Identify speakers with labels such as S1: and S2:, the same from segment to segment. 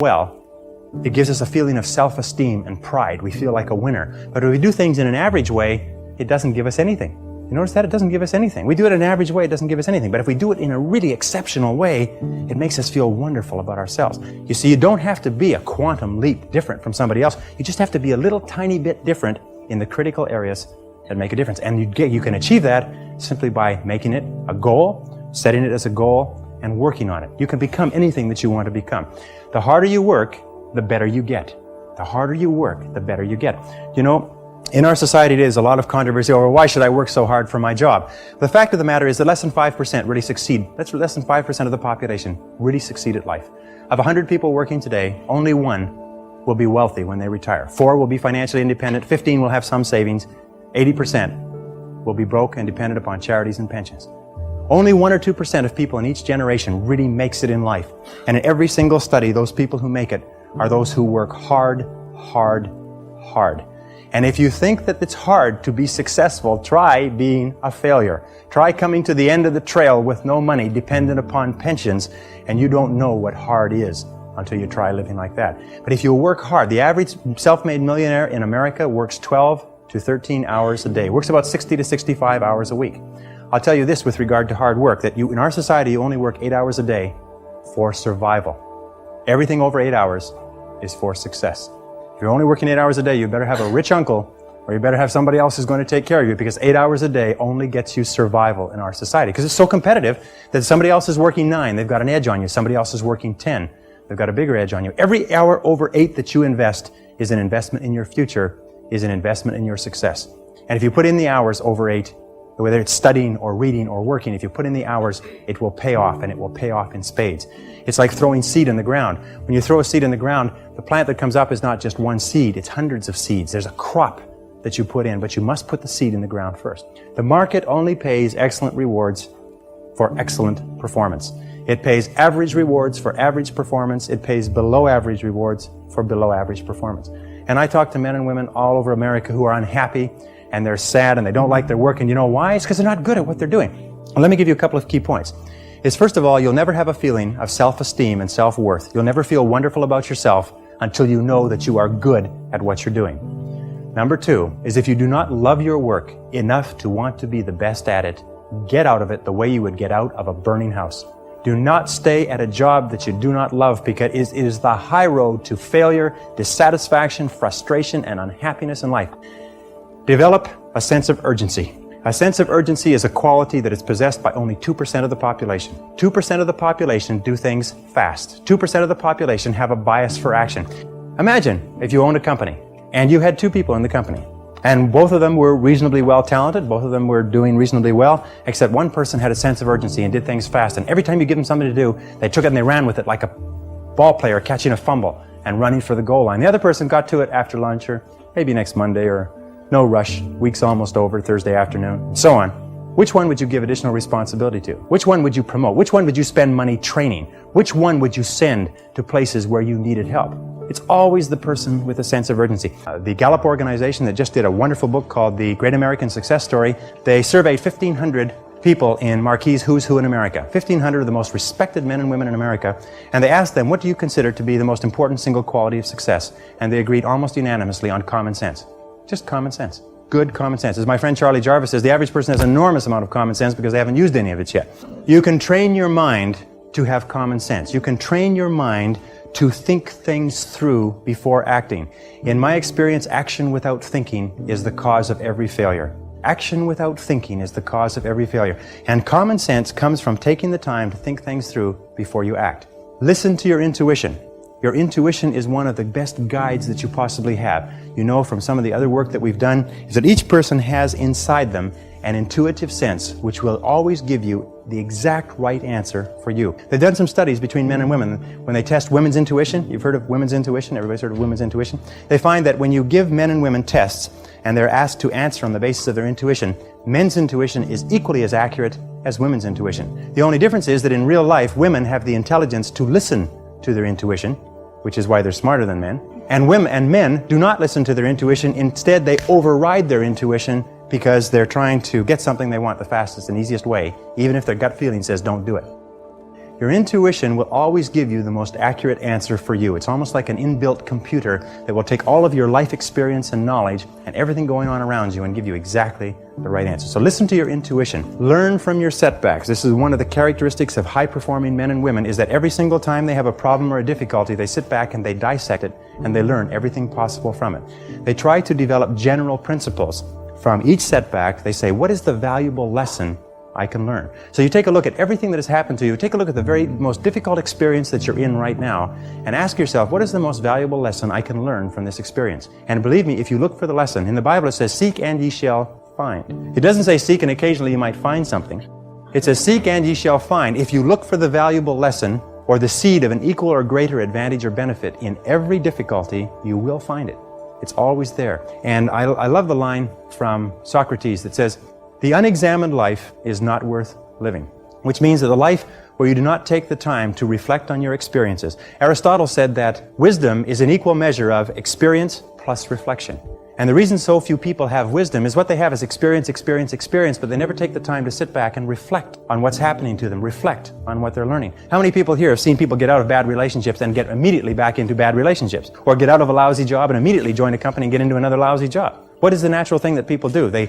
S1: well, it gives us a feeling of self-esteem and pride. We feel like a winner. But if we do things in an average way, it doesn't give us anything. You notice that? It doesn't give us anything. We do it in an average way, it doesn't give us anything. But if we do it in a really exceptional way, it makes us feel wonderful about ourselves. You see, you don't have to be a quantum leap different from somebody else. You just have to be a little tiny bit different in the critical areas that make a difference. And you can achieve that simply by making it a goal, setting it as a goal, and working on it. You can become anything that you want to become. The harder you work, the better you get. The harder you work, the better you get. You know, in our society there's a lot of controversy over why should I work so hard for my job. The fact of the matter is that less than 5% really succeed. That's less than 5% of the population really succeed at life. Of 100 people working today, only 1 will be wealthy when they retire. 4 will be financially independent, 15 will have some savings, 80% will be broke and dependent upon charities and pensions. Only 1 or 2% of people in each generation really makes it in life. And in every single study, those people who make it are those who work hard, hard, hard. And if you think that it's hard to be successful, try being a failure. Try coming to the end of the trail with no money, dependent upon pensions, and you don't know what hard is until you try living like that. But if you work hard, the average self-made millionaire in America works 12 to 13 hours a day, works about 60 to 65 hours a week. I'll tell you this with regard to hard work, that in our society, you only work 8 hours a day for survival. Everything over 8 hours is for success. If you're only working 8 hours a day, you better have a rich uncle, or you better have somebody else who's going to take care of you, because 8 hours a day only gets you survival in our society. Because it's so competitive that somebody else is working 9, they've got an edge on you. Somebody else is working 10, they've got a bigger edge on you. Every hour over 8 that you invest is an investment in your future, is an investment in your success. And if you put in the hours over 8, whether it's studying or reading or working, if you put in the hours, it will pay off, and it will pay off in spades. It's like throwing seed in the ground. When you throw a seed in the ground, the plant that comes up is not just one seed, it's hundreds of seeds. There's a crop that you put in, but you must put the seed in the ground first. The market only pays excellent rewards for excellent performance. It pays average rewards for average performance. It pays below average rewards for below average performance. And I talk to men and women all over America who are unhappy, and they're sad, and they don't like their work, and you know why? It's because they're not good at what they're doing. Well, let me give you a couple of key points. First of all, you'll never have a feeling of self-esteem and self-worth. You'll never feel wonderful about yourself until you know that you are good at what you're doing. Number 2 is if you do not love your work enough to want to be the best at it, get out of it the way you would get out of a burning house. Do not stay at a job that you do not love, because it is the high road to failure, dissatisfaction, frustration, and unhappiness in life. Develop a sense of urgency. A sense of urgency is a quality that is possessed by only 2% of the population. 2% of the population do things fast. 2% of the population have a bias for action. Imagine if you owned a company and you had 2 people in the company, and both of them were reasonably well talented, both of them were doing reasonably well, except one person had a sense of urgency and did things fast. And every time you give them something to do, they took it and they ran with it like a ball player catching a fumble and running for the goal line. The other person got to it after lunch, or maybe next Monday, or no rush, week's almost over, Thursday afternoon, and so on. Which one would you give additional responsibility to? Which one would you promote? Which one would you spend money training? Which one would you send to places where you needed help? It's always the person with a sense of urgency. The Gallup organization that just did a wonderful book called The Great American Success Story, they surveyed 1,500 people in Marquis Who's Who in America, 1,500 of the most respected men and women in America, and they asked them, what do you consider to be the most important single quality of success? And they agreed almost unanimously on common sense. Just common sense. Good common sense. As my friend Charlie Jarvis says, the average person has an enormous amount of common sense because they haven't used any of it yet. You can train your mind to have common sense. You can train your mind to think things through before acting. In my experience, action without thinking is the cause of every failure. Action without thinking is the cause of every failure. And common sense comes from taking the time to think things through before you act. Listen to your intuition. Your intuition is one of the best guides that you possibly have. You know from some of the other work that we've done is that each person has inside them an intuitive sense which will always give you the exact right answer for you. They've done some studies between men and women. When they test women's intuition, you've heard of women's intuition, everybody's heard of women's intuition, they find that when you give men and women tests and they're asked to answer on the basis of their intuition, men's intuition is equally as accurate as women's intuition. The only difference is that in real life, women have the intelligence to listen to their intuition, which is why they're smarter than men. And men do not listen to their intuition. Instead, they override their intuition because they're trying to get something they want the fastest and easiest way, even if their gut feeling says don't do it. Your intuition will always give you the most accurate answer for you. It's almost like an inbuilt computer that will take all of your life experience and knowledge and everything going on around you and give you exactly the right answer. So listen to your intuition. Learn from your setbacks. This is one of the characteristics of high-performing men and women, is that every single time they have a problem or a difficulty, they sit back and they dissect it and they learn everything possible from it. They try to develop general principles. From each setback, they say, what is the valuable lesson I can learn? So you take a look at everything that has happened to you, take a look at the very most difficult experience that you're in right now, and ask yourself, what is the most valuable lesson I can learn from this experience? And believe me, if you look for the lesson, in the Bible it says, seek and ye shall find. It doesn't say seek and occasionally you might find something. It says, seek and ye shall find. If you look for the valuable lesson or the seed of an equal or greater advantage or benefit in every difficulty, you will find it. It's always there. And I love the line from Socrates that says, the unexamined life is not worth living, which means that the life where you do not take the time to reflect on your experiences. Aristotle said that wisdom is an equal measure of experience plus reflection. And the reason so few people have wisdom is what they have is experience, but they never take the time to sit back and reflect on what's happening to them, reflect on what they're learning. How many people here have seen people get out of bad relationships and get immediately back into bad relationships? Or get out of a lousy job and immediately join a company and get into another lousy job? What is the natural thing that people do? They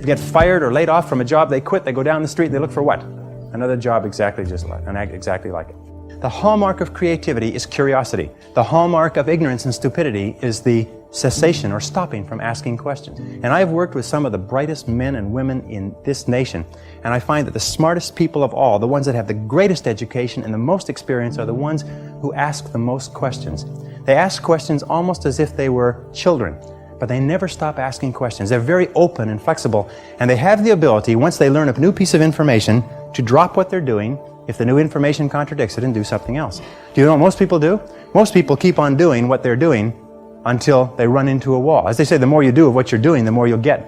S1: get fired or laid off from a job, they quit, they go down the street, they look for what? Another job exactly like it. The hallmark of creativity is curiosity. The hallmark of ignorance and stupidity is the cessation or stopping from asking questions. And I've worked with some of the brightest men and women in this nation, and I find that the smartest people of all, the ones that have the greatest education and the most experience, are the ones who ask the most questions. They ask questions almost as if they were children, but they never stop asking questions. They're very open and flexible, and they have the ability, once they learn a new piece of information, to drop what they're doing if the new information contradicts it and do something else. Do you know what most people do? Most people keep on doing what they're doing until they run into a wall. As they say, the more you do of what you're doing, the more you'll get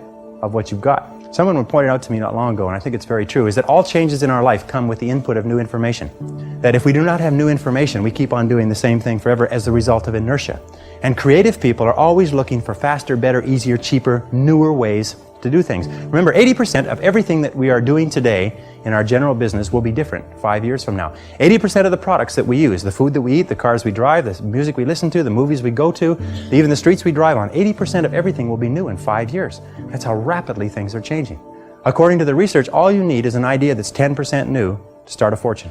S1: of what you've got. Someone pointed out to me not long ago, and I think it's very true, is that all changes in our life come with the input of new information. That if we do not have new information, we keep on doing the same thing forever as the result of inertia. And creative people are always looking for faster, better, easier, cheaper, newer ways to do things. Remember, 80% of everything that we are doing today in our general business will be different 5 years from now. 80% of the products that we use, the food that we eat, the cars we drive, the music we listen to, the movies we go to, even the streets we drive on, 80% of everything will be new in 5 years. That's how rapidly things are changing. According to the research, all you need is an idea that's 10% new to start a fortune.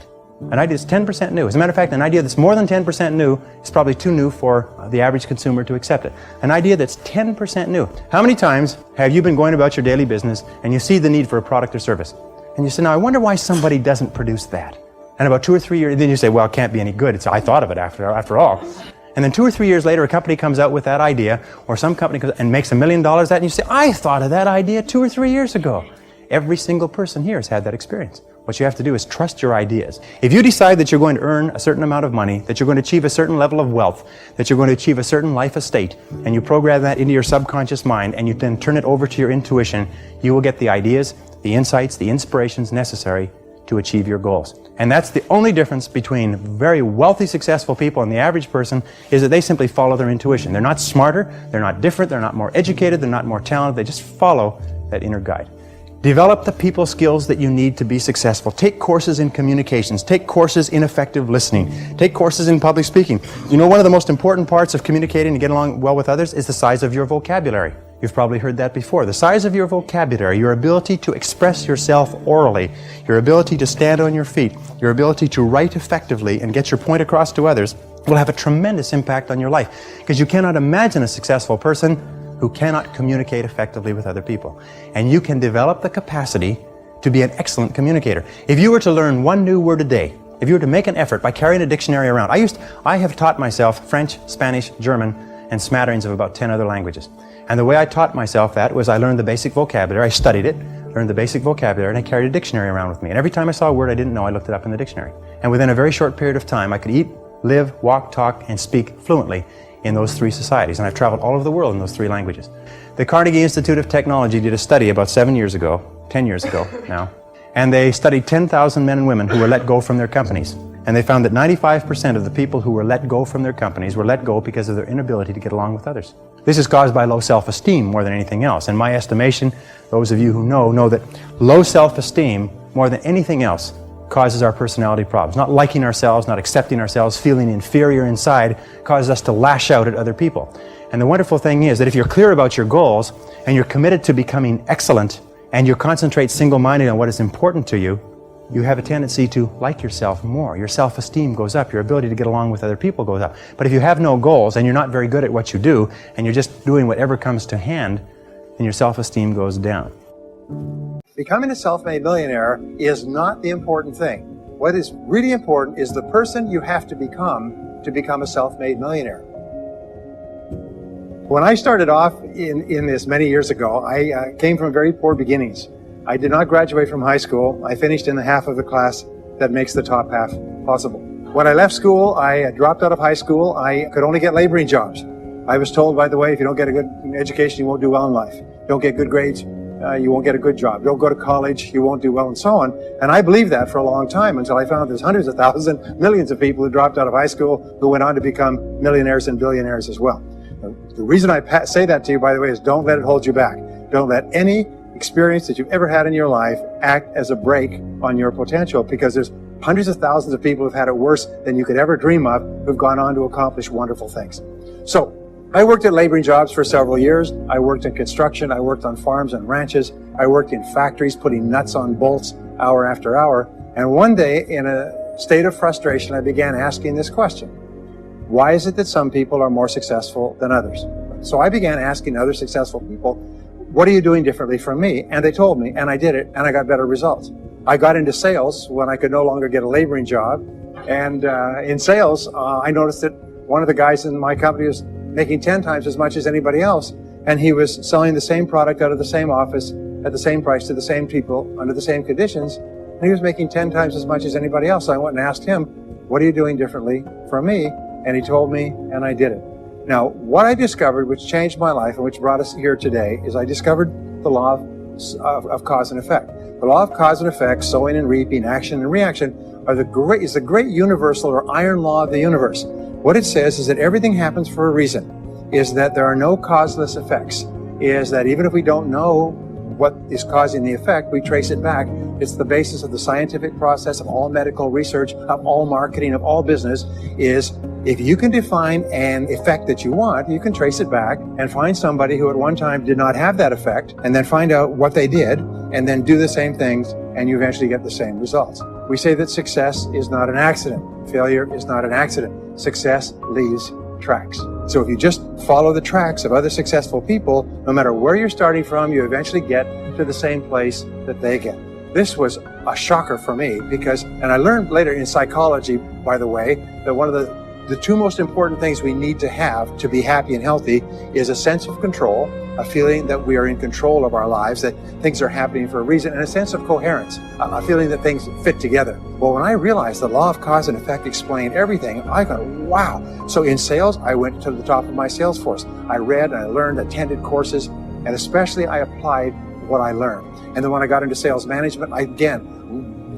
S1: An idea that's 10% new. As a matter of fact, an idea that's more than 10% new is probably too new for the average consumer to accept it. An idea that's 10% new. How many times have you been going about your daily business and you see the need for a product or service? And you say, now I wonder why somebody doesn't produce that. And about 2 or 3 years, then you say, well, it can't be any good. I thought of it after all. And then 2 or 3 years later, a company comes out with that idea, or some company comes and makes $1 million that, and you say, I thought of that idea 2 or 3 years ago. Every single person here has had that experience. What you have to do is trust your ideas. If you decide that you're going to earn a certain amount of money, that you're going to achieve a certain level of wealth, that you're going to achieve a certain life estate, and you program that into your subconscious mind, and you then turn it over to your intuition, you will get the ideas, the insights, the inspirations necessary to achieve your goals. And that's the only difference between very wealthy, successful people and the average person, is that they simply follow their intuition. They're not smarter, they're not different, they're not more educated, they're not more talented, they just follow that inner guide. Develop the people skills that you need to be successful. Take courses in communications. Take courses in effective listening. Take courses in public speaking. You know, one of the most important parts of communicating and getting along well with others is the size of your vocabulary. You've probably heard that before. The size of your vocabulary, your ability to express yourself orally, your ability to stand on your feet, your ability to write effectively and get your point across to others will have a tremendous impact on your life. Because you cannot imagine a successful person who cannot communicate effectively with other people. And you can develop the capacity to be an excellent communicator. If you were to learn one new word a day, if you were to make an effort by carrying a dictionary around, I have taught myself French, Spanish, German, and smatterings of about 10 other languages. And the way I taught myself that was I learned the basic vocabulary, I studied it, learned the basic vocabulary, and I carried a dictionary around with me. And every time I saw a word I didn't know, I looked it up in the dictionary. And within a very short period of time, I could eat, live, walk, talk, and speak fluently in those 3 societies, and I've traveled all over the world in those 3 languages. The Carnegie Institute of Technology did a study about 10 years ago now, and they studied 10,000 men and women who were let go from their companies. And they found that 95% of the people who were let go from their companies were let go because of their inability to get along with others. This is caused by low self-esteem more than anything else. In my estimation, those of you who know that low self-esteem, more than anything else, causes our personality problems. Not liking ourselves, not accepting ourselves, feeling inferior inside causes us to lash out at other people. And the wonderful thing is that if you're clear about your goals and you're committed to becoming excellent and you concentrate single-minded on what is important to you, you have a tendency to like yourself more. Your self-esteem goes up. Your ability to get along with other people goes up. But if you have no goals and you're not very good at what you do and you're just doing whatever comes to hand, then your self-esteem goes down.
S2: Becoming a self-made millionaire is not the important thing. What is really important is the person you have to become a self-made millionaire. When I started off in this many years ago, I came from very poor beginnings. I did not graduate from high school. I finished in the half of the class that makes the top half possible. When I left school, I dropped out of high school. I could only get laboring jobs. I was told, by the way, if you don't get a good education, you won't do well in life. Don't get good grades, you won't get a good job. Don't go to college, you won't do well, and so on. And I believed that for a long time until I found there's hundreds of thousands, millions of people who dropped out of high school who went on to become millionaires and billionaires as well. The reason I say that to you, by the way, is don't let it hold you back. Don't let any experience that you've ever had in your life act as a brake on your potential, because there's hundreds of thousands of people who've had it worse than you could ever dream of, who've gone on to accomplish wonderful things. So I worked at laboring jobs for several years. I worked in construction. I worked on farms and ranches. I worked in factories putting nuts on bolts hour after hour. And one day, in a state of frustration, I began asking this question: why is it that some people are more successful than others? So I began asking other successful people, what are you doing differently from me? And they told me, and I did it, and I got better results. I got into sales when I could no longer get a laboring job. And in sales, I noticed that one of the guys in my company was making 10 times as much as anybody else. And he was selling the same product out of the same office at the same price to the same people under the same conditions. And he was making 10 times as much as anybody else. So I went and asked him, what are you doing differently from me? And he told me, and I did it. Now, what I discovered, which changed my life and which brought us here today, is I discovered the law of cause and effect. The law of cause and effect, sowing and reaping, action and reaction, is the great universal or iron law of the universe. What it says is that everything happens for a reason, is that there are no causeless effects, is that even if we don't know what is causing the effect, we trace it back. It's the basis of the scientific process, of all medical research, of all marketing, of all business, is if you can define an effect that you want, you can trace it back and find somebody who at one time did not have that effect, and then find out what they did, and then do the same things, and you eventually get the same results. We say that success is not an accident. Failure is not an accident. Success leaves tracks. So if you just follow the tracks of other successful people, no matter where you're starting from, you eventually get to the same place that they get. This was a shocker for me because, and I learned later in psychology, by the way, that one of the two most important things we need to have to be happy and healthy is a sense of control, a feeling that we are in control of our lives, that things are happening for a reason, and a sense of coherence, a feeling that things fit together. Well, when I realized the law of cause and effect explained everything, I thought, wow. So in sales, I went to the top of my sales force. I read, I learned, attended courses, and especially I applied what I learned. And then when I got into sales management, I again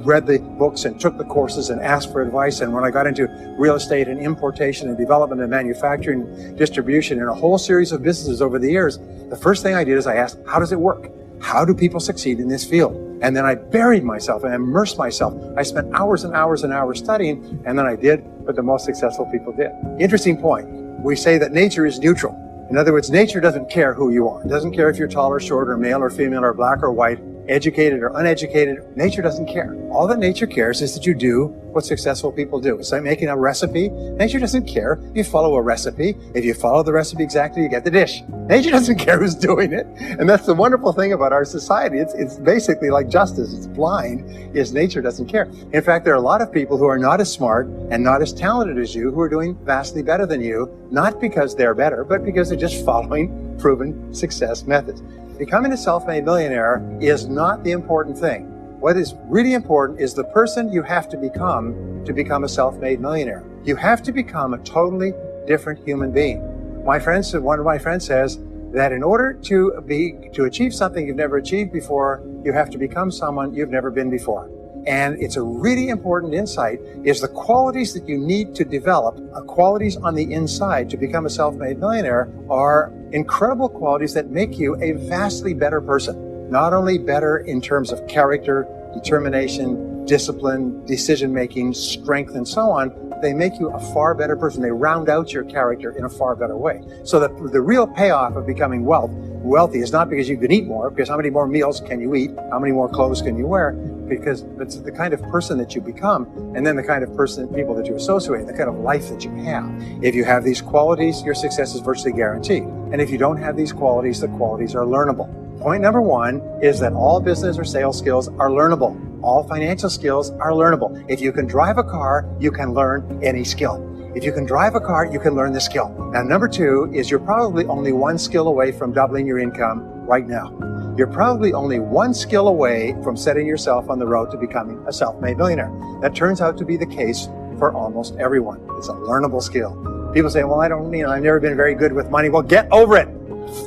S2: read the books and took the courses and asked for advice. And when I got into real estate and importation and development and manufacturing, distribution, and a whole series of businesses over the years, the first thing I did is I asked, how does it work? How do people succeed in this field? And then I buried myself and immersed myself. I spent hours and hours and hours studying, and then I did what the most successful people did. Interesting point. We say that nature is neutral. In other words, nature doesn't care who you are. It doesn't care if you're tall or short or male or female or black or white, educated or uneducated. Nature doesn't care. All that nature cares is that you do what successful people do. It's like making a recipe. Nature doesn't care. You follow a recipe. If you follow the recipe exactly, you get the dish. Nature doesn't care who's doing it. And that's the wonderful thing about our society. It's basically like justice. It's blind, is nature doesn't care. In fact, there are a lot of people who are not as smart and not as talented as you who are doing vastly better than you, not because they're better, but because they're just following proven success methods. Becoming a self-made millionaire is not the important thing. What is really important is the person you have to become a self-made millionaire. You have to become a totally different human being. One of my friends says that in order to achieve something you've never achieved before, you have to become someone you've never been before. And it's a really important insight, is the qualities that you need to develop, qualities on the inside to become a self-made millionaire, are incredible qualities that make you a vastly better person. Not only better in terms of character, determination, discipline, decision-making, strength, and so on, they make you a far better person. They round out your character in a far better way. So that the real payoff of becoming wealthy is not because you can eat more, because how many more meals can you eat? How many more clothes can you wear? Because it's the kind of person that you become, and then the kind of people that you associate, the kind of life that you have. If you have these qualities, your success is virtually guaranteed. And if you don't have these qualities, the qualities are learnable. Point number one is that all business or sales skills are learnable. All financial skills are learnable. If you can drive a car, you can learn any skill. If you can drive a car, you can learn the skill. Now, number two is you're probably only one skill away from doubling your income right now. You're probably only one skill away from setting yourself on the road to becoming a self-made millionaire. That turns out to be the case for almost everyone. It's a learnable skill. People say, well, I've never been very good with money. Well, get over it.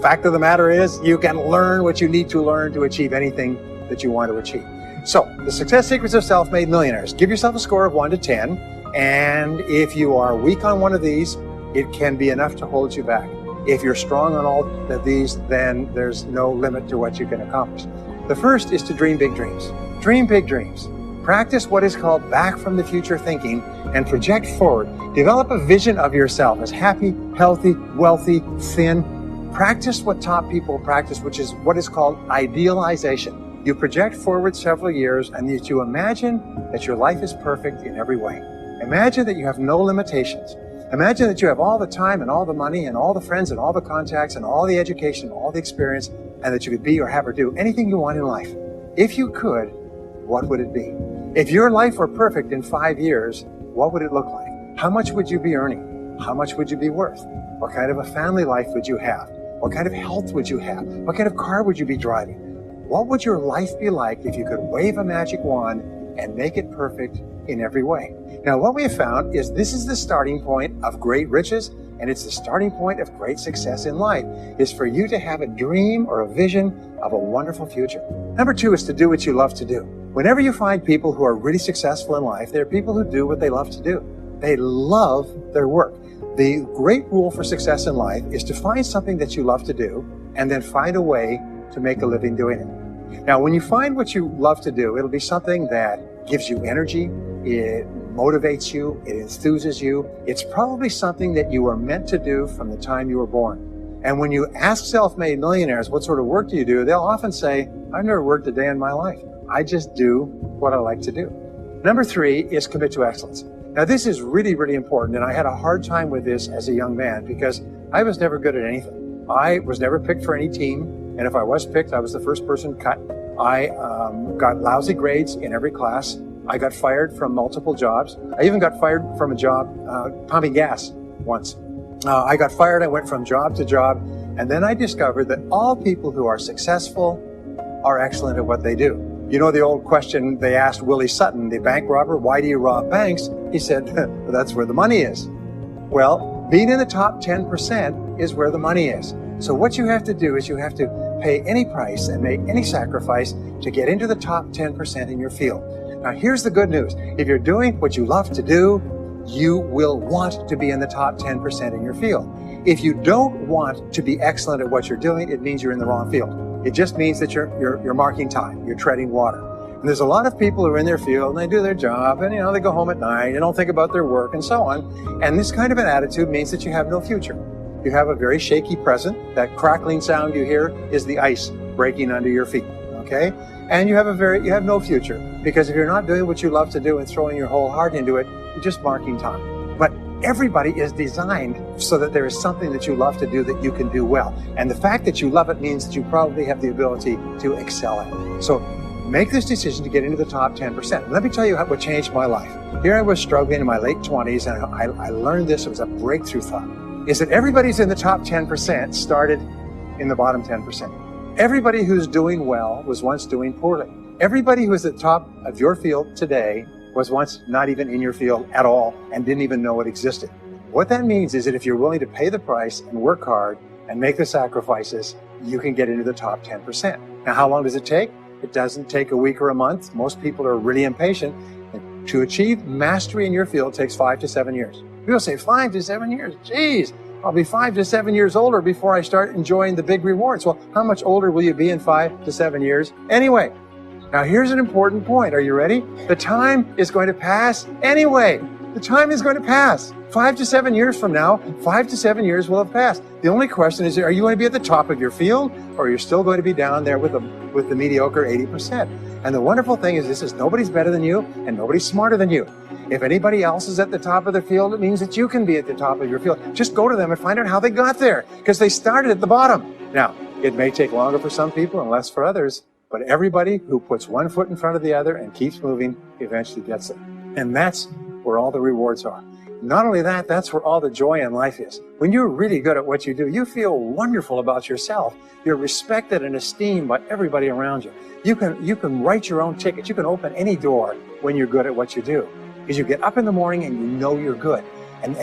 S2: Fact of the matter is, you can learn what you need to learn to achieve anything that you want to achieve. So, the success secrets of self-made millionaires. Give yourself a score of 1 to 10, and if you are weak on one of these, it can be enough to hold you back. If you're strong on all of these, then there's no limit to what you can accomplish. The first is to dream big dreams. Dream big dreams. Practice what is called back from the future thinking and project forward. Develop a vision of yourself as happy, healthy, wealthy, thin. Practice what top people practice, which is what is called idealization. You project forward several years and you imagine that your life is perfect in every way. Imagine that you have no limitations. Imagine that you have all the time and all the money and all the friends and all the contacts and all the education, all the experience, and that you could be or have or do anything you want in life. If you could, what would it be? If your life were perfect in 5 years, what would it look like? How much would you be earning? How much would you be worth? What kind of a family life would you have? What kind of health would you have? What kind of car would you be driving? What would your life be like if you could wave a magic wand and make it perfect in every way? Now, what we have found is this is the starting point of great riches, and it's the starting point of great success in life, is for you to have a dream or a vision of a wonderful future. Number two is to do what you love to do. Whenever you find people who are really successful in life, they're people who do what they love to do. They love their work. The great rule for success in life is to find something that you love to do and then find a way to make a living doing it. Now, when you find what you love to do, it'll be something that gives you energy, it motivates you, it enthuses you. It's probably something that you were meant to do from the time you were born. And when you ask self-made millionaires, what sort of work do you do? They'll often say, I've never worked a day in my life. I just do what I like to do. Number three is commit to excellence. Now, this is really, really important, and I had a hard time with this as a young man because I was never good at anything. I was never picked for any team, and if I was picked, I was the first person cut. I got lousy grades in every class. I got fired from multiple jobs. I even got fired from a job pumping gas once. I got fired, I went from job to job, and then I discovered that all people who are successful are excellent at what they do. You know the old question they asked Willie Sutton, the bank robber, why do you rob banks? He said, well, that's where the money is. Well, being in the top 10% is where the money is. So what you have to do is you have to pay any price and make any sacrifice to get into the top 10% in your field. Now, here's the good news. If you're doing what you love to do, you will want to be in the top 10% in your field. If you don't want to be excellent at what you're doing, it means you're in the wrong field. It just means that you're marking time, you're treading water. And there's a lot of people who are in their field and they do their job and they go home at night, they don't think about their work and so on. And this kind of an attitude means that you have no future. You have a very shaky present. That crackling sound you hear is the ice breaking under your feet, okay? And you have no future, because if you're not doing what you love to do and throwing your whole heart into it, you're just marking time. But everybody is designed so that there is something that you love to do that you can do well. And the fact that you love it means that you probably have the ability to excel at it. So make this decision to get into the top 10%. Let me tell you what changed my life. Here I was struggling in my late 20s, and I learned this. It was a breakthrough thought, is that everybody's in the top 10% started in the bottom 10%. Everybody who's doing well was once doing poorly. Everybody who is at the top of your field today was once not even in your field at all and didn't even know it existed. What that means is that if you're willing to pay the price and work hard and make the sacrifices, you can get into the top 10%. Now, how long does it take? It doesn't take a week or a month. Most people are really impatient. And to achieve mastery in your field takes 5 to 7 years. People say 5 to 7 years. Geez, I'll be 5 to 7 years older before I start enjoying the big rewards. Well, how much older will you be in 5 to 7 years anyway? Now, here's an important point. Are you ready? The time is going to pass anyway. The time is going to pass. 5 to 7 years from now, 5 to 7 years will have passed. The only question is, are you going to be at the top of your field, or are you still going to be down there with the mediocre 80%? And the wonderful thing is, this is nobody's better than you, and nobody's smarter than you. If anybody else is at the top of their field, it means that you can be at the top of your field. Just go to them and find out how they got there, because they started at the bottom. Now, it may take longer for some people and less for others, but everybody who puts one foot in front of the other and keeps moving eventually gets it. And that's where all the rewards are. Not only that, that's where all the joy in life is. When you're really good at what you do, you feel wonderful about yourself. You're respected and esteemed by everybody around you. You can write your own ticket. You can open any door when you're good at what you do. Because you get up in the morning and you know you're good. And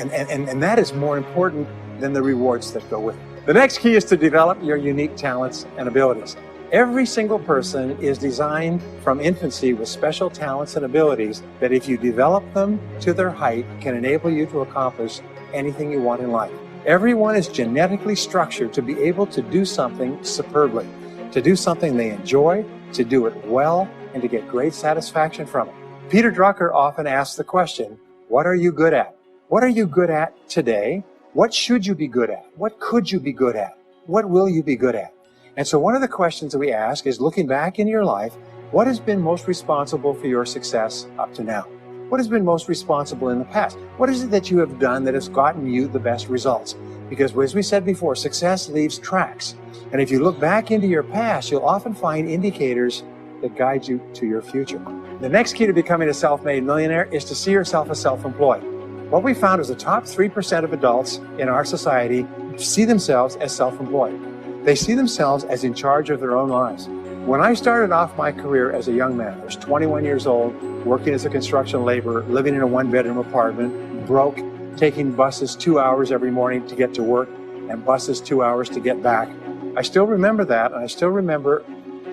S2: that is more important than the rewards that go with it. The next key is to develop your unique talents and abilities. Every single person is designed from infancy with special talents and abilities that, if you develop them to their height, can enable you to accomplish anything you want in life. Everyone is genetically structured to be able to do something superbly, to do something they enjoy, to do it well, and to get great satisfaction from it. Peter Drucker often asks the question, what are you good at? What are you good at today? What should you be good at? What could you be good at? What will you be good at? And so one of the questions that we ask is, looking back in your life, what has been most responsible for your success up to now? What has been most responsible in the past? What is it that you have done that has gotten you the best results? Because as we said before, success leaves tracks. And if you look back into your past, you'll often find indicators that guide you to your future. The next key to becoming a self-made millionaire is to see yourself as self-employed. What we found is the top 3% of adults in our society see themselves as self-employed. They see themselves as in charge of their own lives. When I started off my career as a young man, I was 21 years old, working as a construction laborer, living in a one-bedroom apartment, broke, taking buses 2 hours every morning to get to work and buses 2 hours to get back. I still remember that, and I still remember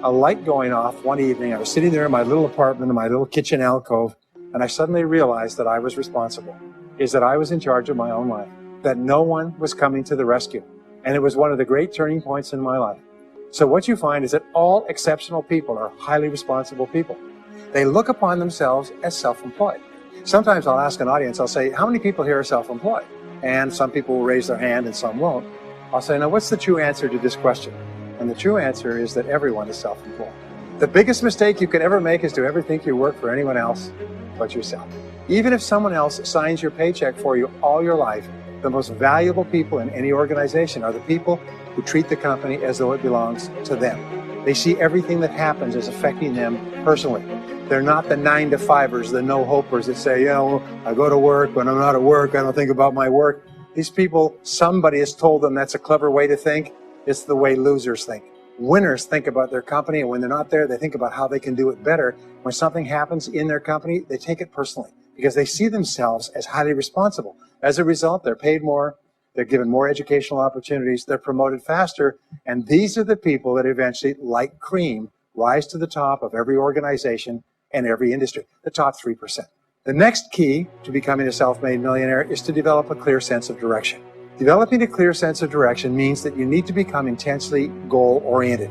S2: a light going off one evening. I was sitting there in my little apartment, in my little kitchen alcove, and I suddenly realized that I was responsible, that I was in charge of my own life, that no one was coming to the rescue. And it was one of the great turning points in my life. So what you find is that all exceptional people are highly responsible people. They look upon themselves as self-employed. Sometimes I'll ask an audience, I'll say, how many people here are self-employed? And some people will raise their hand and some won't. I'll say, now what's the true answer to this question? And the true answer is that everyone is self-employed. The biggest mistake you could ever make is to ever think you work for anyone else but yourself. Even if someone else signs your paycheck for you all your life, the most valuable people in any organization are the people who treat the company as though it belongs to them. They see everything that happens as affecting them personally. They're not the 9-to-5ers, the no-hopers that say, I go to work, when I'm not at work, I don't think about my work. These people, somebody has told them that's a clever way to think. It's the way losers think. Winners think about their company, and when they're not there, they think about how they can do it better. When something happens in their company, they take it personally because they see themselves as highly responsible. As a result, they're paid more, they're given more educational opportunities, they're promoted faster, and these are the people that eventually, like cream, rise to the top of every organization and every industry, the top 3%. The next key to becoming a self-made millionaire is to develop a clear sense of direction. Developing a clear sense of direction means that you need to become intensely goal-oriented.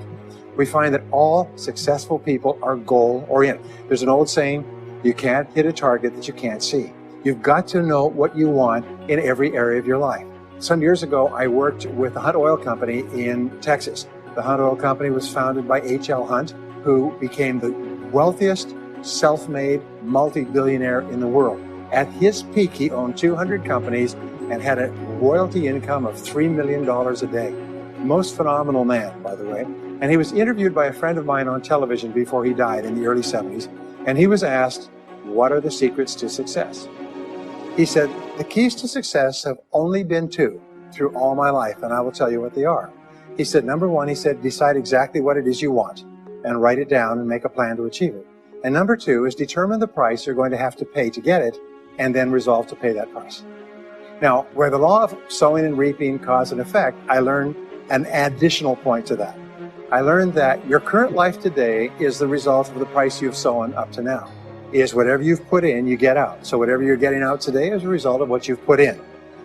S2: We find that all successful people are goal-oriented. There's an old saying, you can't hit a target that you can't see. You've got to know what you want in every area of your life. Some years ago, I worked with the Hunt Oil Company in Texas. The Hunt Oil Company was founded by H.L. Hunt, who became the wealthiest self-made multi-billionaire in the world. At his peak, he owned 200 companies and had a royalty income of $3 million a day. Most phenomenal man, by the way. And he was interviewed by a friend of mine on television before he died in the early 70s. And he was asked, what are the secrets to success? He said, the keys to success have only been 2 through all my life, and I will tell you what they are. He said, number 1, he said, decide exactly what it is you want and write it down and make a plan to achieve it. And number 2 is determine the price you're going to have to pay to get it and then resolve to pay that price. Now, where the law of sowing and reaping cause and effect, I learned an additional point to that. I learned that your current life today is the result of the price you've sown up to now. Is whatever you've put in, you get out. So whatever you're getting out today is a result of what you've put in.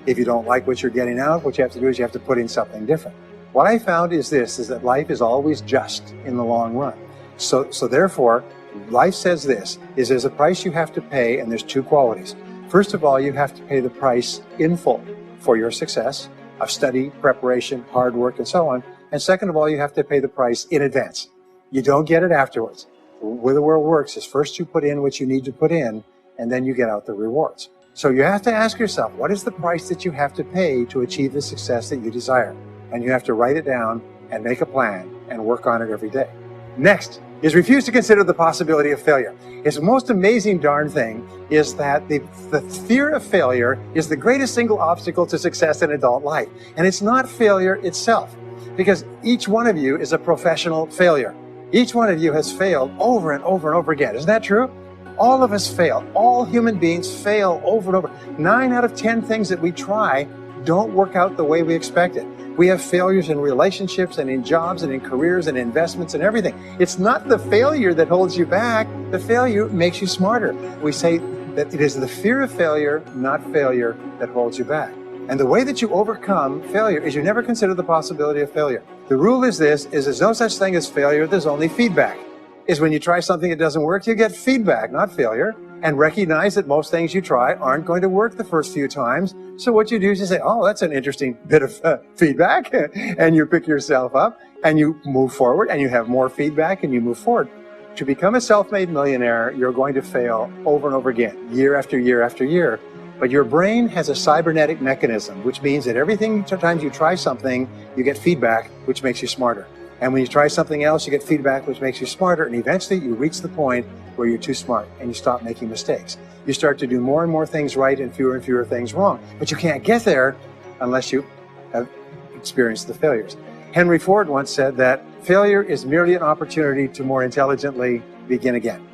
S2: If you don't like what you're getting out, what you have to do is you have to put in something different. What I found is this, is that life is always just in the long run. So therefore, life says this, is there's a price you have to pay, and there's two qualities. First of all, you have to pay the price in full for your success of study, preparation, hard work, and so on. And second of all, you have to pay the price in advance. You don't get it afterwards. The way the world works is first you put in what you need to put in, and then you get out the rewards. So you have to ask yourself, what is the price that you have to pay to achieve the success that you desire? And you have to write it down and make a plan and work on it every day. Next is refuse to consider the possibility of failure. It's the most amazing darn thing is that the fear of failure is the greatest single obstacle to success in adult life. And it's not failure itself, because each one of you is a professional failure. Each one of you has failed over and over and over again. Isn't that true? All of us fail. All human beings fail over and over. 9 out of 10 things that we try don't work out the way we expected. We have failures in relationships and in jobs and in careers and investments and everything. It's not the failure that holds you back. The failure makes you smarter. We say that it is the fear of failure, not failure, that holds you back. And the way that you overcome failure is you never consider the possibility of failure. The rule is this, is there's no such thing as failure, there's only feedback. Is when you try something that doesn't work, you get feedback, not failure. And recognize that most things you try aren't going to work the first few times. So what you do is you say, oh, that's an interesting bit of feedback. And you pick yourself up and you move forward and you have more feedback and you move forward. To become a self-made millionaire, you're going to fail over and over again, year after year after year. But your brain has a cybernetic mechanism, which means that sometimes you try something, you get feedback, which makes you smarter. And when you try something else, you get feedback, which makes you smarter. And eventually you reach the point where you're too smart and you stop making mistakes. You start to do more and more things right and fewer things wrong. But you can't get there unless you have experienced the failures. Henry Ford once said that failure is merely an opportunity to more intelligently begin again.